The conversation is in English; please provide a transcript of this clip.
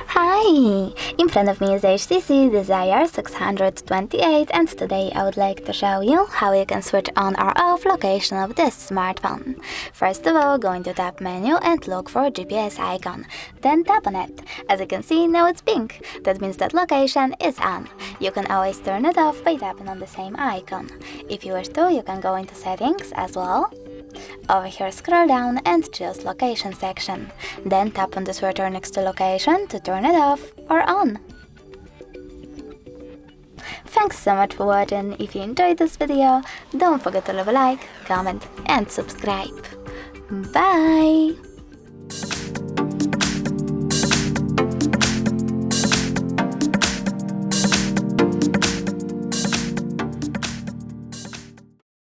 Hi! In front of me is HTC Desire 628, and today I would like to show you how you can switch on or off location of this smartphone. First of all, go into Tap menu and look for GPS icon. Then tap on it. As you can see, now it's pink. That means that location is on. You can always turn it off by tapping on the same icon. If you wish to, you can go into settings as well. Over here, scroll down and choose location section. Then tap on the switcher next to location to turn it off or on. Thanks so much for watching. If you enjoyed this video, don't forget to leave a like, comment and subscribe. Bye!